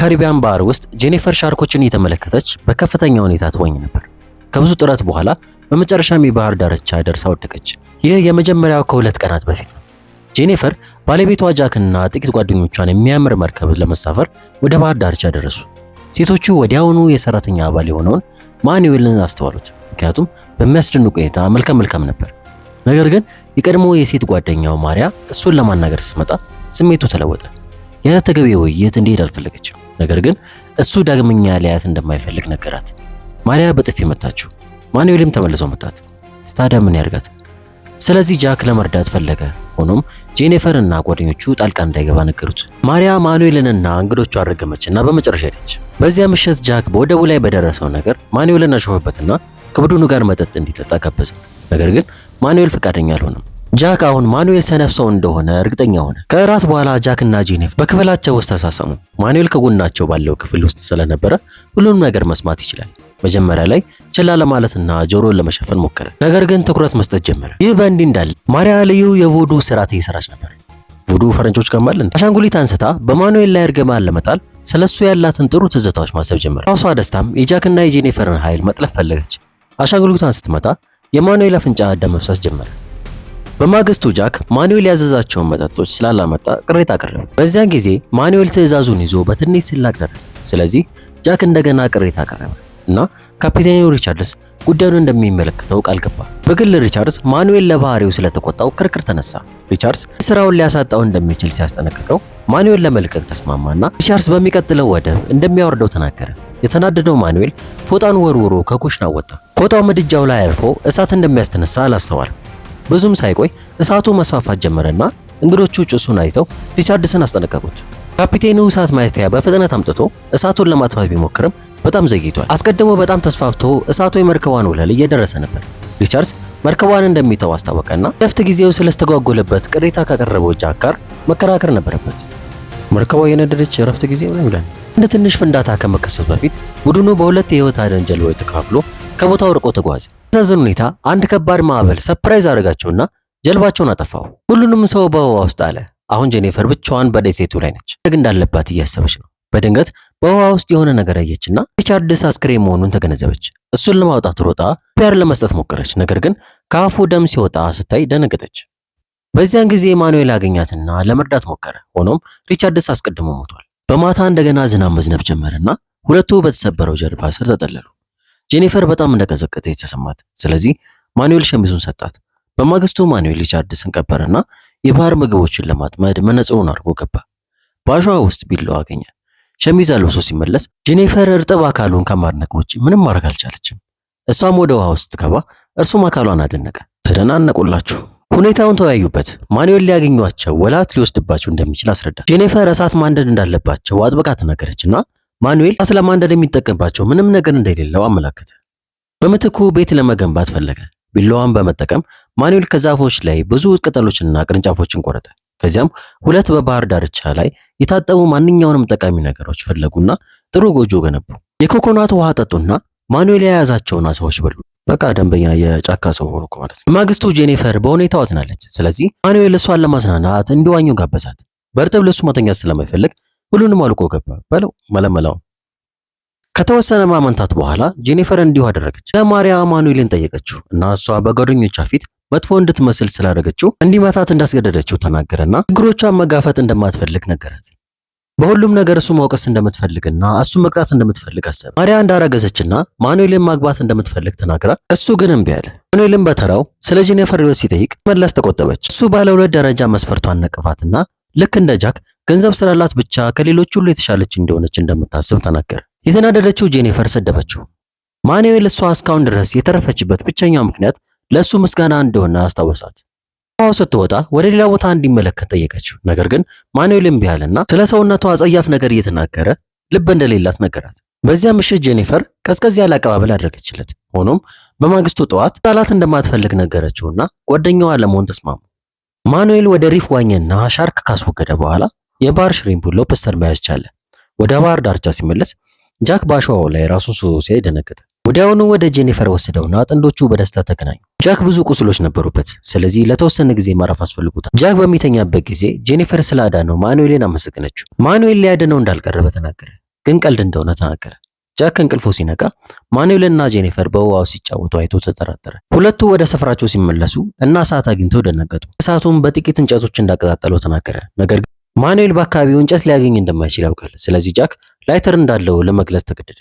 በካሪቢያን ባህር ውስጥ ጄኒፈር ሻርኮችን እየተመለከተች በከፍተኛ ሁኔታ ትወኝ ነበር። ከብዙ ጥረት በኋላ በመጨረሻም የባህር ዳርቻ ደርሳ ወደቀች። ይህ የመጀመሪያው ከሁለት ቀናት በፊት ነው። ጄኒፈር ባለቤቷ ጃክና ጥቂት ጓደኞቿን የሚያምር መርከብ ለመሳፈር ወደ ባህር ዳርቻ ደረሱ። ሴቶቹ ወዲያውኑ የሰራተኛ አባል የሆነውን ማኑኤልን አስተዋሉት፣ ምክንያቱም በሚያስደንቅ ሁኔታ መልካም ነበር። ነገር ግን የቀድሞ የሴት ጓደኛው ማሪያ እሱን ለማናገር ስትመጣ ስሜቱ ተለወጠ። ያልተገቢ ውይይት እንዲሄድ አልፈለገችም። ነገር ግን እሱ ዳግመኛ ሊያያት እንደማይፈልግ ነገራት። ማሪያ በጥፊ መታችው። ማኑኤልም ተመልሶ መታት። ታዲያ ምን ያርጋት? ስለዚህ ጃክ ለመርዳት ፈለገ። ሆኖም ጄኒፈር እና ጓደኞቹ ጣልቃ እንዳይገባ ነገሩት። ማሪያ ማኑኤልንና እንግዶቹ አረገመችና በመጨረሻ ሄደች። በዚያ ምሽት ጃክ በወደቡ ላይ በደረሰው ነገር ማኑኤልን አሾፈበትና ከቡድኑ ጋር መጠጥ እንዲጠጣ ጋበዘ። ነገር ግን ማኑኤል ፈቃደኛ አልሆነም። ጃክ አሁን ማኑኤል ሰነፍ ሰው እንደሆነ እርግጠኛ ሆነ። ከእራት በኋላ ጃክና ጄኒፈር በክፍላቸው ውስጥ ተሳሰሙ። ማኑኤል ከጎናቸው ባለው ክፍል ውስጥ ስለነበረ ሁሉንም ነገር መስማት ይችላል። መጀመሪያ ላይ ችላ ለማለትና ጆሮን ለመሸፈን ሞከረ፣ ነገር ግን ትኩረት መስጠት ጀመረ። ይህ በእንዲህ እንዳለ ማሪያ ልዩ የቮዱ ስርዓት እየሰራች ነበር። ቮዱ ፈረንጆች ከማል አሻንጉሊት አንስታ በማኑኤል ላይ እርግማን ለመጣል ስለሱ ያላትን ጥሩ ትዝታዎች ማሰብ ጀመረ። ራሷ ደስታም የጃክና የጄኒፈርን ኃይል መጥለፍ ፈለገች። አሻንጉሊቷን ስትመታ የማኑኤል አፍንጫ ደም መፍሰስ ጀመረ። በማግስቱ ጃክ ማኑኤል ያዘዛቸውን መጠጦች ስላላመጣ ቅሬታ አቀረበ። በዚያን ጊዜ ማኑኤል ትዕዛዙን ይዞ በትንሽ ስላቅ ደረሰ። ስለዚህ ጃክ እንደገና ቅሬታ አቀረበ እና ካፒቴኑ ሪቻርድስ ጉዳዩን እንደሚመለከተው ቃል ገባ። በግል ሪቻርድስ ማኑኤል ለባህሪው ስለተቆጣው ክርክር ተነሳ። ሪቻርድስ ስራውን ሊያሳጣው እንደሚችል ሲያስጠነቅቀው ማኑኤል ለመልቀቅ ተስማማና ሪቻርድስ በሚቀጥለው ወደብ እንደሚያወርደው ተናገረ። የተናደደው ማኑኤል ፎጣን ወርውሮ ከኩሽና ወጣ። ፎጣው ምድጃው ላይ አልፎ እሳት እንደሚያስተነሳ አላስተዋልም። ብዙም ሳይቆይ እሳቱ መስፋፋት ጀመረና እንግዶቹ ጭሱን አይተው ሪቻርድስን አስጠነቀቁት። ካፒቴኑ እሳት ማጥፊያ በፍጥነት አምጥቶ እሳቱን ለማጥፋት ቢሞክርም በጣም ዘግይቷል። አስቀድሞ በጣም ተስፋፍቶ እሳቱ የመርከቧን ወለል እየደረሰ ነበር። ሪቻርድስ መርከቧን እንደሚተው አስታወቀና ረፍት ጊዜው ስለስተጓጎለበት ቅሬታ ካቀረበው ጃክ ጋር መከራከር ነበረበት። መርከቧ የነደደች ረፍት ጊዜ ነው ይላል። እንደ ትንሽ ፍንዳታ ከመከሰቱ በፊት ቡድኑ በሁለት የህይወት አድን ጀልባዎች ተካፍሎ ከቦታው ርቆ ተጓዘ። በተዛዘነ ሁኔታ አንድ ከባድ ማዕበል ሰርፕራይዝ አደረጋቸውና ጀልባቸውን አጠፋው። ሁሉንም ሰው በውሃ ውስጥ አለ። አሁን ጄኒፈር ብቻዋን በደሴቱ ላይ ነች። እንዳለባት እያሰበች ነው። በድንገት በውሃ ውስጥ የሆነ ነገር አየችና ሪቻርድስ አስክሬን መሆኑን ተገነዘበች። እሱን ለማውጣት ሮጣ ፒያር ለመስጠት ሞከረች። ነገር ግን ከአፉ ደም ሲወጣ ስታይ ደነገጠች። በዚያን ጊዜ ማኑኤል አገኛትና ለመርዳት ሞከረ። ሆኖም ሪቻርድስ አስቀድሞ ሞቷል። በማታ እንደገና ዝናብ መዝነብ ጀመረና ሁለቱ በተሰበረው ጀልባ ስር ተጠለሉ። ጄኒፈር በጣም እንደቀዘቀዘ የተሰማት፣ ስለዚህ ማኑኤል ሸሚዙን ሰጣት። በማግስቱ ማኑኤል ሪቻርድስን ቀበረና የባህር ምግቦችን ለማጥመድ መነጽሩን አድርጎ ገባ። በአሸዋ ውስጥ ቢላዋ አገኘ። ሸሚዝ አልብሶ ሲመለስ ጄኒፈር እርጥብ አካሉን ከማድነቅ ውጭ ምንም ማድረግ አልቻለችም። እሷም ወደ ውሃ ውስጥ ገባ፣ እርሱም አካሏን አደነቀ። ተደናነቁላችሁ። ሁኔታውን ተወያዩበት። ማኑኤል ሊያገኟቸው ወላት ሊወስድባቸው እንደሚችል አስረዳ። ጄኒፈር እሳት ማንደድ እንዳለባቸው አጥብቃ ተናገረችና ማኑኤል እሳት ለማንደድ የሚጠቀምባቸው ምንም ነገር እንደሌለው አመላከተ። በምትኩ ቤት ለመገንባት ፈለገ። ቢላዋን በመጠቀም ማኑኤል ከዛፎች ላይ ብዙ ቅጠሎችና ቅርንጫፎችን ቆረጠ። ከዚያም ሁለት በባህር ዳርቻ ላይ የታጠቡ ማንኛውንም ጠቃሚ ነገሮች ፈለጉና ጥሩ ጎጆ ገነቡ። የኮኮናት ውሃ ጠጡና ማኑኤል የያዛቸውን አሳዎች በሉ። በቃ ደንበኛ የጫካ ሰው ሆኖ ማለት ነው። በማግስቱ ጄኒፈር በሁኔታው አዝናለች። ስለዚህ ማኑኤል እሷን ለማዝናናት እንዲዋኙ ጋበዛት። በእርጥብ ልብሱ መተኛት ስለማይፈልግ ሁሉንም አልቆ ገባ። በለው መለመላው። ከተወሰነ ማመንታት በኋላ ጄኒፈር እንዲሁ አደረገች። ለማሪያ ማኑኤልን ጠየቀችው እና እሷ በጓደኞቿ ፊት መጥፎ እንድትመስል ስላደረገችው እንዲመታት እንዳስገደደችው ተናገረና ችግሮቿን መጋፈጥ እንደማትፈልግ ነገራት። በሁሉም ነገር እሱ መውቀስ እንደምትፈልግና እሱ መቅጣት እንደምትፈልግ አሰበ። ማሪያ እንዳረገዘችና ማኑኤልን ማግባት እንደምትፈልግ ተናግራ እሱ ግን እምቢ አለ። ማኑኤልን በተራው ስለ ጄኒፈር ሕይወት ሲጠይቅ መላስ ተቆጠበች። እሱ ባለ ሁለት ደረጃ መስፈርቷን ነቀፋትና ልክ እንደ ጃክ ገንዘብ ስላላት ብቻ ከሌሎች ሁሉ የተሻለች እንደሆነች እንደምታስብ ተናገረ። የተናደደችው ጄኒፈር ሰደበችው። ማኑኤል እሷ እስካሁን ድረስ የተረፈችበት ብቸኛው ምክንያት ለሱ ምስጋና እንደሆነ አስታወሳት። አዎ ስትወጣ ወደ ሌላ ቦታ እንዲመለከት ጠየቀችው። ነገር ግን ማኑኤል እምቢ አለና ስለ ሰውነቷ አጸያፍ ነገር እየተናገረ ልብ እንደሌላት ነገራት። በዚያ ምሽት ጄኒፈር ቀዝቀዝ ያለ አቀባበል አደረገችለት። ሆኖም በማግስቱ ጠዋት ጣላት እንደማትፈልግ ነገረችውና ጓደኛዋ ለመሆን ተስማሙ። ማኑኤል ወደ ሪፍ ዋኘና ሻርክ ካስወገደ በኋላ የባህር ሽሪምፕ ሎብስተር መያዝ ቻለ። ወደ ባህር ዳርቻ ሲመለስ ጃክ ባሸዋው ላይ ራሱን ሲያይ ደነገጠ። ወዲያውኑ ወደ ጄኒፈር ወሰደውና ጥንዶቹ በደስታ ተገናኙ። ጃክ ብዙ ቁስሎች ነበሩበት፣ ስለዚህ ለተወሰነ ጊዜ ማረፍ አስፈልጎታል። ጃክ በሚተኛበት ጊዜ ጄኒፈር ስላዳነው ማኑኤልን አመሰገነችው። ማኑኤል ሊያድነው እንዳልቀረበ ተናገረ። ግን ቀልድ እንደሆነ ተናገረ። ጃክ ከእንቅልፉ ሲነቃ ማኑኤልና ጄኒፈር በውሃው ሲጫወቱ አይቶ ተጠራጠረ። ሁለቱ ወደ ስፍራቸው ሲመለሱ እና እሳት አግኝተው ደነገጡ። እሳቱም በጥቂት እንጨቶች እንዳቀጣጠለው ተናገረ። ነገር ግን ማኑኤል በአካባቢው እንጨት ሊያገኝ እንደማይችል ያውቃል። ስለዚህ ጃክ ላይተር እንዳለው ለመግለጽ ተገደደ።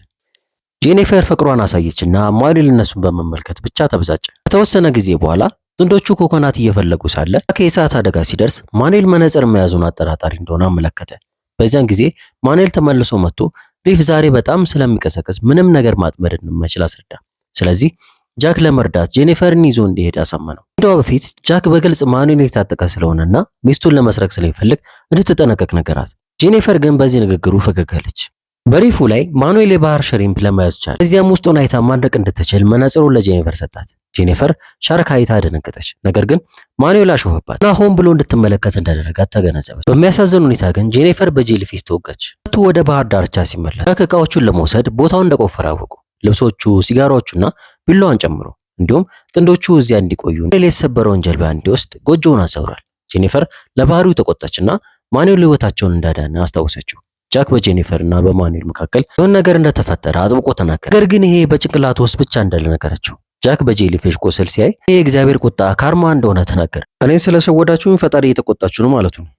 ጄኒፈር ፍቅሯን አሳየችና ማኑኤል እነሱን በመመልከት ብቻ ተበሳጨ። ከተወሰነ ጊዜ በኋላ ጥንዶቹ ኮኮናት እየፈለጉ ሳለ የእሳት አደጋ ሲደርስ ማኑኤል መነጽር መያዙን አጠራጣሪ እንደሆነ አመለከተ። በዚያን ጊዜ ማኑኤል ተመልሶ መጥቶ ሪፍ ዛሬ በጣም ስለሚቀሰቀስ ምንም ነገር ማጥመድ እንደማይችል አስረዳ። ስለዚህ ጃክ ለመርዳት ጄኒፈርን ይዞ እንዲሄድ አሳመነው። ከሄዷ በፊት ጃክ በግልጽ ማኑኤል የታጠቀ ስለሆነና ሚስቱን ለመስረቅ ስለሚፈልግ እንድትጠነቀቅ ነገራት። ጄኒፈር ግን በዚህ ንግግሩ ፈገግ አለች። በሪፉ ላይ ማኑኤል የባህር ሽሪምፕ ለመያዝ ቻለ። እዚያም ውስጡን አይታ ማድረቅ እንድትችል መነጽሩን ለጄኒፈር ሰጣት። ጄኒፈር ሻርክ አይታ ደነገጠች። ነገር ግን ማኑኤል አሾፈባት እና ሆን ብሎ እንድትመለከት እንዳደረጋት ተገነዘበች። በሚያሳዝን ሁኔታ ግን ጄኒፈር በጄሊፊሽ ተወጋች። ሁለቱ ወደ ባህር ዳርቻ ሲመለሱ ጃክ ዕቃዎቹን ለመውሰድ ቦታውን እንደቆፈረ አወቁ። ልብሶቹ፣ ሲጋራዎቹና ቢላዋን ጨምሮ እንዲሁም ጥንዶቹ እዚያ እንዲቆዩ የተሰበረውን ጀልባ እንዲወስድ ጎጆውን አዛውሯል። ጄኒፈር ለባህሪው ተቆጣችና ማኑኤል ሕይወታቸውን እንዳዳነ አስታወሰችው። ጃክ በጄኒፈር እና በማኑኤል መካከል የሆነ ነገር እንደተፈጠረ አጥብቆ ተናገረ። ነገር ግን ይሄ በጭንቅላቱ ውስጥ ብቻ እንዳለ ነገረችው። ጃክ በጄሊፊሽ ቁስል ሲያይ ይሄ የእግዚአብሔር ቁጣ ካርማ እንደሆነ ተናገረ። እኔን ስለሸወዳችሁኝ ፈጣሪ እየተቆጣችሁ ነው ማለቱ ነው።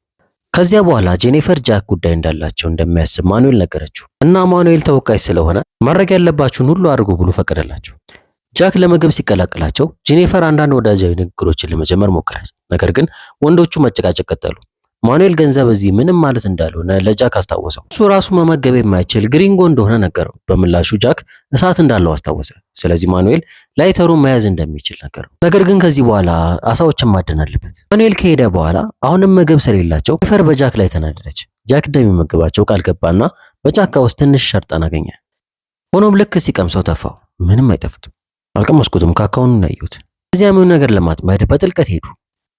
ከዚያ በኋላ ጄኒፈር ጃክ ጉዳይ እንዳላቸው እንደሚያስብ ማኑኤል ነገረችው እና ማኑኤል ተወቃሽ ስለሆነ ማድረግ ያለባችሁን ሁሉ አድርጉ ብሎ ፈቀደላቸው። ጃክ ለምግብ ሲቀላቅላቸው ጄኒፈር አንዳንድ ወዳጃዊ ንግግሮችን ለመጀመር ሞከረች። ነገር ግን ወንዶቹ መጨቃጨቅ ቀጠሉ። ማኑኤል ገንዘብ እዚህ ምንም ማለት እንዳልሆነ ለጃክ አስታወሰው። እሱ ራሱ መመገብ የማይችል ግሪንጎ እንደሆነ ነገረው። በምላሹ ጃክ እሳት እንዳለው አስታወሰ። ስለዚህ ማኑኤል ላይተሩን መያዝ እንደሚችል ነገረው። ነገር ግን ከዚህ በኋላ አሳዎችን ማደን አለበት። ማኑኤል ከሄደ በኋላ አሁንም ምግብ ስለሌላቸው ጄኒፈር በጃክ ላይ ተናደደች። ጃክ እንደሚመግባቸው ቃል ገባና በጫካ ውስጥ ትንሽ ሸርጠን አገኘ። ሆኖም ልክ ሲቀምሰው ተፋው። ምንም አይጠፍጥም። አልቀመስኩትም፣ ካካውን ያዩት። እዚያም ነገር ለማጥመድ በጥልቀት ሄዱ።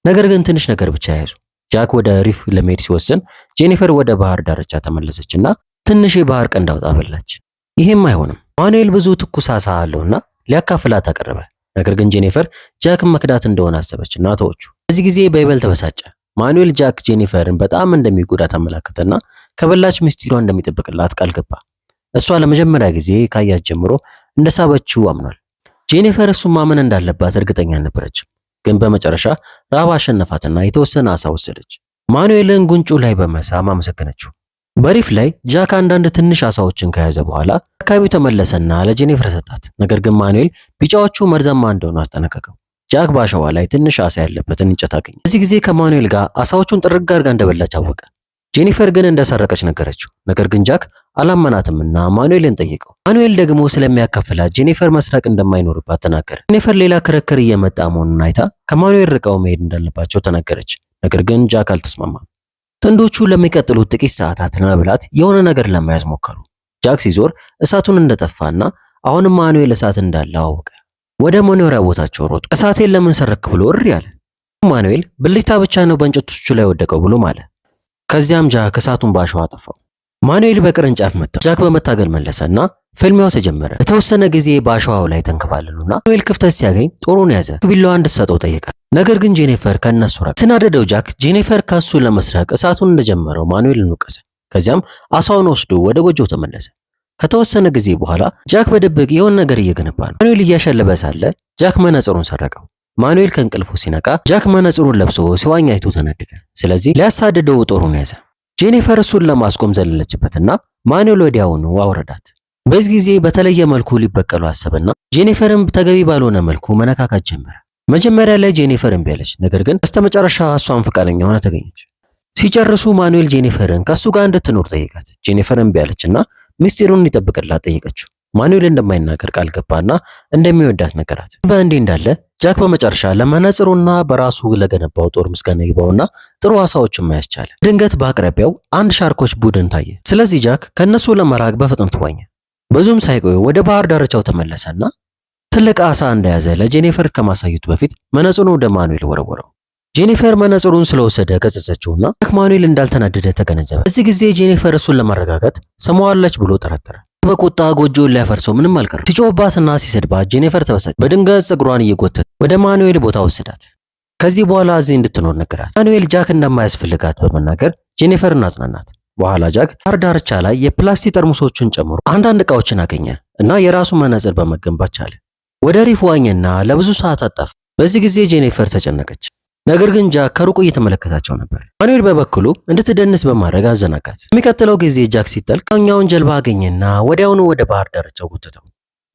ነገር ግን ትንሽ ነገር ብቻ ያዙ። ጃክ ወደ ሪፍ ለመሄድ ሲወስን ጄኒፈር ወደ ባህር ዳርቻ ተመለሰችና ትንሽ የባህር ቀንድ አውጣ በላች። ይሄም አይሆንም፣ ማኑኤል ብዙ ትኩስ ዓሳ አለውና ሊያካፍላት አቀረበ። ነገር ግን ጄኒፈር ጃክን መክዳት እንደሆነ አሰበችና ተወቹ። በዚህ ጊዜ በይበልጥ ተበሳጨ። ማኑኤል ጃክ ጄኒፈርን በጣም እንደሚጎዳት አመለከተና ከበላች ሚስጥሯ እንደሚጠብቅላት ቃል ገባ። እሷ ለመጀመሪያ ጊዜ ካያት ጀምሮ እንደሳበችው አምኗል። ጄኒፈር እሱን ማመን እንዳለባት እርግጠኛ ነበረችም። ግን በመጨረሻ ራብ አሸነፋትና የተወሰነ ዓሳ ወሰደች። ማኑኤልን ጉንጩ ላይ በመሳም አመሰገነችው። በሪፍ ላይ ጃክ አንዳንድ ትንሽ ዓሳዎችን ከያዘ በኋላ አካባቢው ተመለሰና ለጄኒፈር ሰጣት። ነገር ግን ማኑኤል ቢጫዎቹ መርዛማ እንደሆኑ አስጠነቀቀው። ጃክ በአሸዋ ላይ ትንሽ ዓሳ ያለበትን እንጨት አገኘ። በዚህ ጊዜ ከማኑኤል ጋር ዓሳዎቹን ጥርግ አድርጋ እንደበላች አወቀ። ጄኒፈር ግን እንደሰረቀች ነገረችው። ነገር ግን ጃክ አላመናትምና ማኑኤልን ጠየቀው። ማኑኤል ደግሞ ስለሚያካፍላት ጄኒፈር መስረቅ እንደማይኖርባት ተናገረ። ጄኒፈር ሌላ ክርክር እየመጣ መሆኑን አይታ ከማኑኤል ርቀው መሄድ እንዳለባቸው ተናገረች። ነገር ግን ጃክ አልተስማማም። ጥንዶቹ ለሚቀጥሉት ጥቂት ሰዓታት ለመብላት የሆነ ነገር ለመያዝ ሞከሩ። ጃክ ሲዞር እሳቱን እንደጠፋና አሁንም ማኑኤል እሳት እንዳለው አወቀ። ወደ መኖሪያ ቦታቸው ሮጡ። እሳቴን ለምን ሰረክ ብሎ እሪ አለ። ማኑኤል ብልጭታ ብቻ ነው በእንጨቶቹ ላይ ወደቀው ብሎ ማለ። ከዚያም ጃክ እሳቱን ባሸዋ አጠፋው። ማኑኤል በቅርንጫፍ መታው። ጃክ በመታገል መለሰና ፍልሚያው ተጀመረ። የተወሰነ ጊዜ በአሸዋው ላይ ተንከባለሉና ማኑኤል ክፍተት ሲያገኝ ጦሩን ያዘ። ቢላዋ እንድትሰጠው ጠየቃት። ነገር ግን ጄኒፈር ከነሱ ራቀ። የተናደደው ጃክ ጄኒፈር ከሱ ለመስረቅ እሳቱን እንደጀመረው ማኑኤልን ወቀሰ። ከዚያም አሳውን ወስዶ ወደ ጎጆው ተመለሰ። ከተወሰነ ጊዜ በኋላ ጃክ በድብቅ የሆነ ነገር እየገነባ ነው። ማኑኤል እያሸለበ ሳለ ጃክ መነጽሩን ሰረቀው። ማኑኤል ከእንቅልፉ ሲነቃ ጃክ መነጽሩን ለብሶ ሲዋኝ አይቶ ተናደደ። ስለዚህ ሊያሳድደው ጦሩን ያዘ። ጄኒፈር እሱን ለማስቆም ዘለለችበትና ማኑኤል ወዲያውኑ አወረዳት። በዚህ ጊዜ በተለየ መልኩ ሊበቀሉ አሰበና ጄኒፈርን ተገቢ ባልሆነ መልኩ መነካካት ጀመረ። መጀመሪያ ላይ ጄኒፈር እምቢ አለች። ነገር ግን በስተመጨረሻ እሷን ፈቃደኛ ሆና ተገኘች። ሲጨርሱ ማኑኤል ጄኒፈርን ከሱ ጋር እንድትኖር ጠየቃት። ጄኒፈር እምቢ አለችና ሚስጢሩን እንዲጠብቅላት ጠየቀችው። ማኑኤል እንደማይናገር ቃል ገባና እንደሚወዳት ነገራት። በእንዲህ እንዳለ ጃክ በመጨረሻ ለመነጽሩና በራሱ ለገነባው ጦር ምስጋና ይግባውና ጥሩ ዓሳዎችን መያዝ ቻለ። ድንገት በአቅራቢያው አንድ ሻርኮች ቡድን ታየ። ስለዚህ ጃክ ከነሱ ለመራቅ በፍጥነት ዋኘ። ብዙም ሳይቆይ ወደ ባህር ዳርቻው ተመለሰና ትልቅ ዓሳ እንደያዘ ለጄኒፈር ከማሳየቱ በፊት መነጽሩን ወደ ማኑኤል ወረወረው። ጄኒፈር መነጽሩን ስለወሰደ ገጸጸችውና ጃክ ማኑኤል እንዳልተናደደ ተገነዘበ። በዚህ ጊዜ ጄኒፈር እሱን ለማረጋጋት ስሟዋለች ብሎ ጠረጠረ። በቁጣ ጎጆውን ሊያፈርሰው ምንም አልቀረም። ሲጮህባትና ሲሰድባት ጄኒፈር ተበሳጨ። በድንገት ፀጉሯን እየጎተተ ወደ ማኑኤል ቦታ ወሰዳት። ከዚህ በኋላ እዚህ እንድትኖር ነገራት። ማኑኤል ጃክ እንደማያስፈልጋት በመናገር ጄኒፈርን አጽናናት። በኋላ ጃክ ባህር ዳርቻ ላይ የፕላስቲክ ጠርሙሶችን ጨምሮ አንዳንድ ዕቃዎችን አገኘ እና የራሱ መነጽር በመገንባት ቻለ። ወደ ሪፍ ዋኘና ለብዙ ሰዓታት ጠፋ። በዚህ ጊዜ ጄኒፈር ተጨነቀች። ነገር ግን ጃክ ከሩቁ እየተመለከታቸው ነበር። ማኑኤል በበኩሉ እንድትደንስ በማድረግ አዘናጋት። የሚቀጥለው ጊዜ ጃክ ሲጠልቅ እኛውን ጀልባ አገኘና ወዲያውኑ ወደ ባህር ዳርቻው ጎተተው።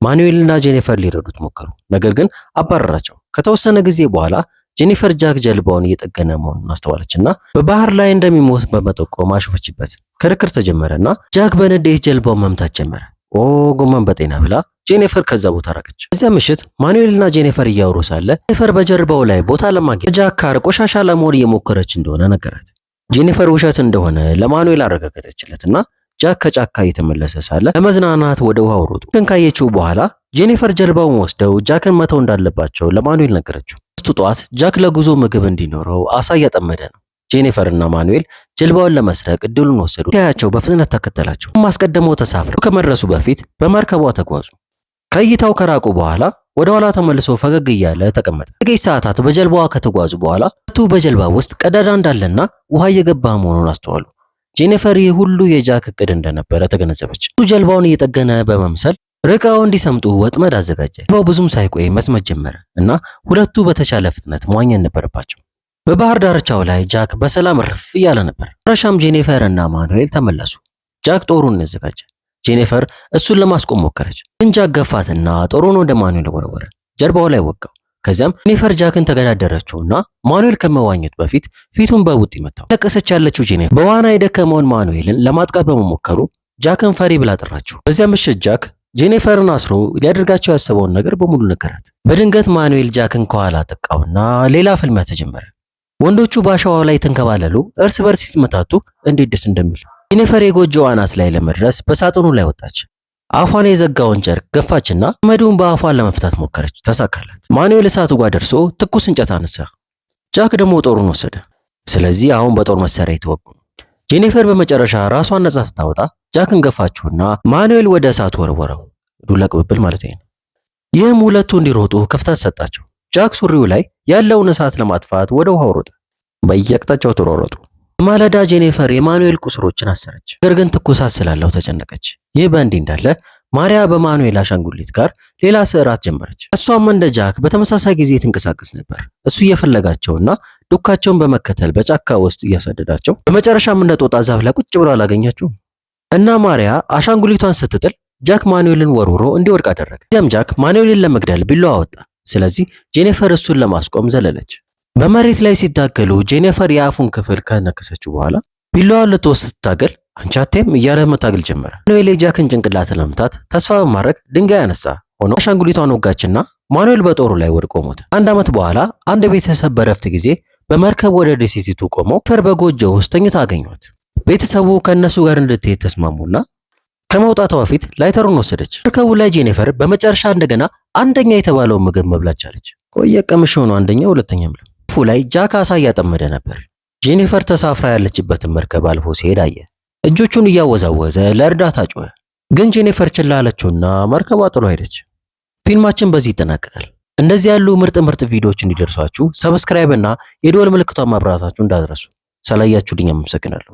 ማኑኤልና ጄኒፈር ሊረዱት ሞከሩ፣ ነገር ግን አባረራቸው። ከተወሰነ ጊዜ በኋላ ጄኒፈር ጃክ ጀልባውን እየጠገነ መሆኑን አስተዋለችና በባህር ላይ እንደሚሞት በመጠቆም አሾፈችበት። ክርክር ተጀመረና ጃክ በንዴት ጀልባውን መምታት ጀመረ። ኦ ጎመን በጤና ብላ ጄኒፈር ከዛ ቦታ ራቀች። እዚያ ምሽት ማኑኤልና ጄኒፈር እያወሩ ሳለ ጄኒፈር በጀርባው ላይ ቦታ ለማግኘት ጃክ ጋር ቆሻሻ ለመሆን እየሞከረች እንደሆነ ነገራት። ጄኒፈር ውሸት እንደሆነ ለማኑኤል አረጋገጠችለትና ጃክ ከጫካ እየተመለሰ ሳለ ለመዝናናት ወደ ውሃው ሮጡ። ካየችው በኋላ ጄኒፈር ጀልባውን ወስደው ጃክን መተው እንዳለባቸው ለማኑኤል ነገረችው። ጠዋት ጃክ ለጉዞ ምግብ እንዲኖረው አሳ እያጠመደ ነው። ጄኒፈር እና ማኑኤል ጀልባውን ለመስረቅ እድሉን ወሰዱ። ያያቸው በፍጥነት ተከተላቸው። ማስቀደመው ተሳፍረው ከመድረሱ በፊት በመርከቧ ተጓዙ። ከእይታው ከራቁ በኋላ ወደ ኋላ ተመልሶ ፈገግ እያለ ተቀመጠ። ጥቂት ሰዓታት በጀልባዋ ከተጓዙ በኋላ በጀልባ ውስጥ ቀዳዳ እንዳለና ውሃ እየገባ መሆኑን አስተዋሉ። ጄኒፈር ይህ ሁሉ የጃክ እቅድ እንደነበረ ተገነዘበች። ጀልባውን እየጠገነ በመምሰል ርቀው እንዲሰምጡ ወጥመድ አዘጋጀ። ጀልባው ብዙም ሳይቆይ መስመጥ ጀመረ እና ሁለቱ በተቻለ ፍጥነት መዋኘት ነበረባቸው። በባህር ዳርቻው ላይ ጃክ በሰላም እርፍ እያለ ነበር። መጨረሻም ጄኒፈር እና ማኑኤል ተመለሱ። ጃክ ጦሩን አዘጋጀ። ጄኒፈር እሱን ለማስቆም ሞከረች፣ ግን ጃክ ገፋትና ጦሩን ወደ ማኑኤል ወረወረ። ጀርባው ላይ ወጋው። ከዚያም ጄኒፈር ጃክን ተገዳደረችውና ማኑኤል ከመዋኘት በፊት ፊቱን በቡጢ መታው። ለቀሰች ያለችው ጄኒፈር በዋና የደከመውን ማኑኤልን ለማጥቃት በመሞከሩ ጃክን ፈሪ ብላ ጠራችው። በዚያ ምሽት ጃክ ጄኒፈርን አስሮ ሊያደርጋቸው ያሰበውን ነገር በሙሉ ነገራት። በድንገት ማኑኤል ጃክን ከኋላ ጠቃውና ሌላ ፍልሚያ ተጀመረ። ወንዶቹ በአሸዋው ላይ ተንከባለሉ፣ እርስ በርስ ሲመታቱ እንዴት ደስ እንደሚል። ጄኒፈር የጎጆው አናት ላይ ለመድረስ በሳጥኑ ላይ ወጣች። አፏን የዘጋውን ጨርቅ ገፋችና ገመዱን በአፏን ለመፍታት ሞከረች። ተሳካላት። ማኑኤል እሳቱ ጋር ደርሶ ትኩስ እንጨት አነሳ። ጃክ ደግሞ ጦሩን ወሰደ። ስለዚህ አሁን በጦር መሳሪያ የተወጉ። ጄኒፈር በመጨረሻ ራሷን ነጻ ስታወጣ ጃክን ገፋችሁና ማኑኤል ወደ እሳቱ ወረወረው። ዱላ ቅብብል ማለት ነው። ይህም ሁለቱ እንዲሮጡ ክፍተት ሰጣቸው። ጃክ ሱሪው ላይ ያለውን እሳት ለማጥፋት ወደ ውሃው ሮጠ። በየአቅጣጫው ተሯሯጡ። ማለዳ ጄኒፈር የማኑኤል ቁስሮችን አሰረች፣ ነገር ግን ትኩሳት ስላለው ተጨነቀች። ይህ በእንዲህ እንዳለ ማሪያ በማኑኤል አሻንጉሊት ጋር ሌላ ስዕራት ጀመረች። እሷም እንደ ጃክ በተመሳሳይ ጊዜ ትንቀሳቀስ ነበር። እሱ እየፈለጋቸውና ዱካቸውን በመከተል በጫካ ውስጥ እያሰደዳቸው በመጨረሻም እንደ ጦጣ ዛፍ ላይ ቁጭ ብሎ አላገኛቸውም እና ማሪያ አሻንጉሊቷን ስትጥል ጃክ ማኑኤልን ወርውሮ እንዲወድቅ አደረገ። እዚያም ጃክ ማኑኤልን ለመግደል ቢላዋ አወጣ። ስለዚህ ጄኒፈር እሱን ለማስቆም ዘለለች። በመሬት ላይ ሲታገሉ ጄኒፈር የአፉን ክፍል ከነከሰችው በኋላ ቢላዋን ልትወስድ ስትታገል አንቺ አትይም እያለ መታገል ጀመረ። ማኑኤል የጃክን ጭንቅላት ለመምታት ተስፋ በማድረግ ድንጋይ አነሳ። ሆኖ አሻንጉሊቷን ወጋችና ማኑኤል በጦሩ ላይ ወድቆ ሞተ። አንድ ዓመት በኋላ አንድ ቤተሰብ በረፍት ጊዜ በመርከብ ወደ ደሴቲቱ ቆመው ጄኒፈር በጎጆ ውስጥ ተኝታ አገኟት። ቤተሰቡ ከእነሱ ጋር እንድትሄድ ተስማሙና ከመውጣቷ በፊት ላይተሩን ወሰደች። መርከቡ ላይ ጄኒፈር በመጨረሻ እንደገና አንደኛ የተባለውን ምግብ መብላት ቻለች። ቆየ ቀምሽ ሆኖ አንደኛ ሁለተኛ ብለ ፉ ላይ ጃክ አሳ እያጠመደ ነበር። ጄኒፈር ተሳፍራ ያለችበትን መርከብ አልፎ ሲሄድ አየ። እጆቹን እያወዛወዘ ለእርዳታ ጮኸ። ግን ጄኒፈር ችላ አለችውና መርከቧ ጥሎ ሄደች። ፊልማችን በዚህ ይጠናቀቃል። እንደዚህ ያሉ ምርጥ ቪዲዮዎች እንዲደርሷችሁ ሰብስክራይብ እና የደወል ምልክቷን ማብራታችሁ እንዳትረሱ። ስላያችሁልኝ አመሰግናለሁ።